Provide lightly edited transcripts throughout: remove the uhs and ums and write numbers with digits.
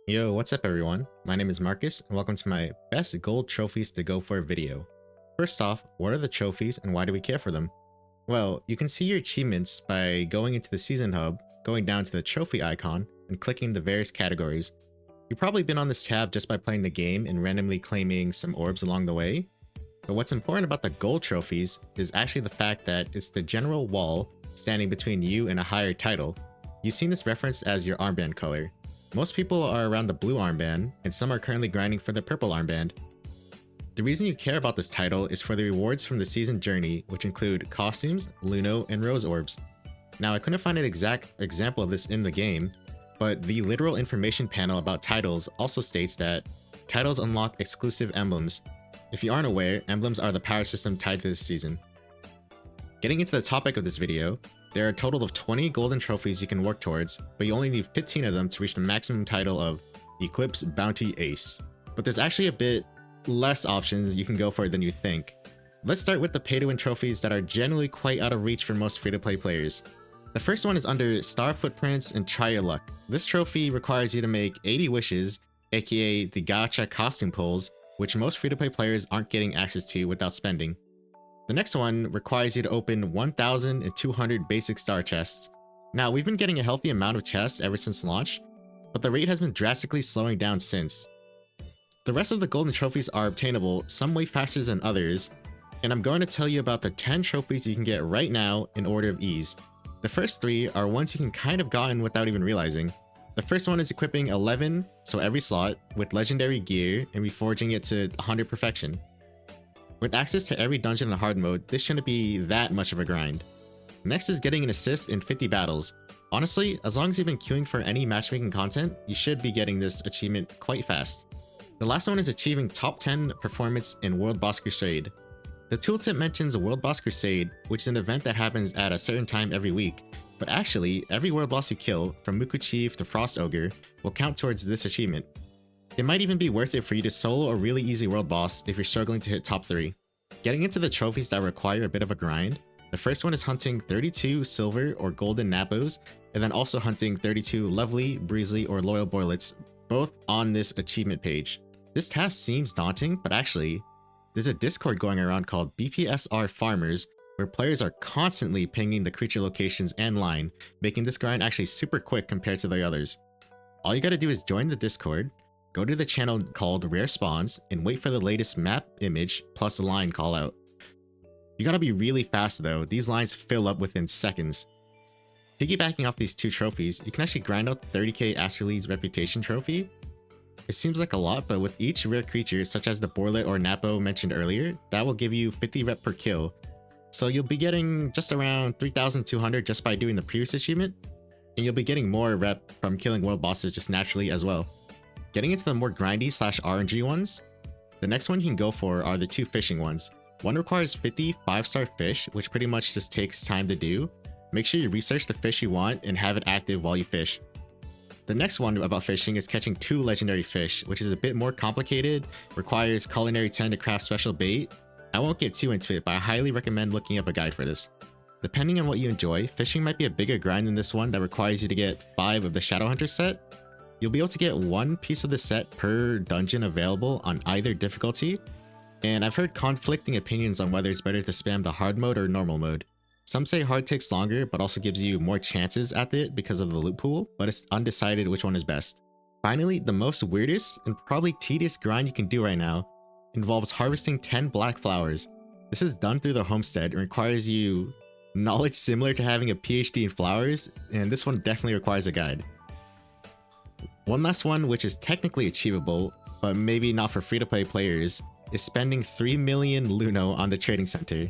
Yo, what's up everyone? My name is Marcus and welcome to my best gold trophies to go for video. First off, what are the trophies and why do we care for them? Well, you can see your achievements by going into the season hub, going down to the trophy icon, and clicking the various categories. You've probably been on this tab just by playing the game and randomly claiming some orbs along the way. But what's important about the gold trophies is actually the fact that it's the general wall standing between you and a higher title. You've seen this referenced as your armband color. Most people are around the blue armband, and some are currently grinding for the purple armband. The reason you care about this title is for the rewards from the season journey, which include costumes, Luno, and Rose Orbs. Now, I couldn't find an exact example of this in the game, but the literal information panel about titles also states that titles unlock exclusive emblems. If you aren't aware, emblems are the power system tied to this season. Getting into the topic of this video, there are a total of 20 golden trophies you can work towards, but you only need 15 of them to reach the maximum title of Eclipse Bounty Ace. But there's actually a bit less options you can go for than you think. Let's start with the pay-to-win trophies that are generally quite out of reach for most free-to-play players. The first one is under Star Footprints and Try Your Luck. This trophy requires you to make 80 wishes, aka the gacha costume pulls, which most free-to-play players aren't getting access to without spending. The next one requires you to open 1,200 basic star chests. Now, we've been getting a healthy amount of chests ever since launch, but the rate has been drastically slowing down since. The rest of the golden trophies are obtainable some way faster than others, and I'm going to tell you about the 10 trophies you can get right now in order of ease. The first 3 are ones you can kind of gotten without even realizing. The first one is equipping 11, so every slot, with legendary gear and reforging it to 100 perfection. With access to every dungeon in hard mode, this shouldn't be that much of a grind. Next is getting an assist in 50 battles. Honestly, as long as you've been queuing for any matchmaking content, you should be getting this achievement quite fast. The last one is achieving top 10 performance in World Boss Crusade. The tooltip mentions World Boss Crusade, which is an event that happens at a certain time every week, but actually, every world boss you kill, from Muku Chief to Frost Ogre, will count towards this achievement. It might even be worth it for you to solo a really easy world boss if you're struggling to hit top 3. Getting into the trophies that require a bit of a grind, the first one is hunting 32 silver or golden Napos, and then also hunting 32 lovely, breezy, or loyal boilets, both on this achievement page. This task seems daunting, but actually, there's a Discord going around called BPSR Farmers, where players are constantly pinging the creature locations and line, making this grind actually super quick compared to the others. All you gotta do is join the Discord, go to the channel called Rare Spawns, and wait for the latest map image plus line callout. You gotta be really fast though, these lines fill up within seconds. Piggybacking off these 2 trophies, you can actually grind out the 30k Astralead's Reputation trophy. It seems like a lot, but with each rare creature, such as the Boilet or Napo mentioned earlier, that will give you 50 rep per kill. So you'll be getting just around 3,200 just by doing the previous achievement, and you'll be getting more rep from killing world bosses just naturally as well. Getting into the more grindy / RNG ones, the next one you can go for are the 2 fishing ones. One requires 50 5-star fish, which pretty much just takes time to do. Make sure you research the fish you want and have it active while you fish. The next one about fishing is catching 2 legendary fish, which is a bit more complicated, requires culinary 10 to craft special bait. I won't get too into it, but I highly recommend looking up a guide for this. Depending on what you enjoy, fishing might be a bigger grind than this one that requires you to get 5 of the Shadowhunter set. You'll be able to get 1 piece of the set per dungeon available on either difficulty, and I've heard conflicting opinions on whether it's better to spam the hard mode or normal mode. Some say hard takes longer but also gives you more chances at it because of the loot pool, but it's undecided which one is best. Finally, the most weirdest and probably tedious grind you can do right now involves harvesting 10 black flowers. This is done through the homestead and requires you knowledge similar to having a PhD in flowers, and this one definitely requires a guide. One last one, which is technically achievable, but maybe not for free-to-play players, is spending 3 million Luno on the trading center.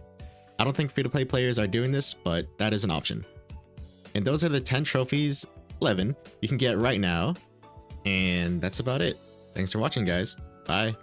I don't think free-to-play players are doing this, but that is an option. And those are the 10 trophies, 11, you can get right now, and that's about it. Thanks for watching, guys. Bye.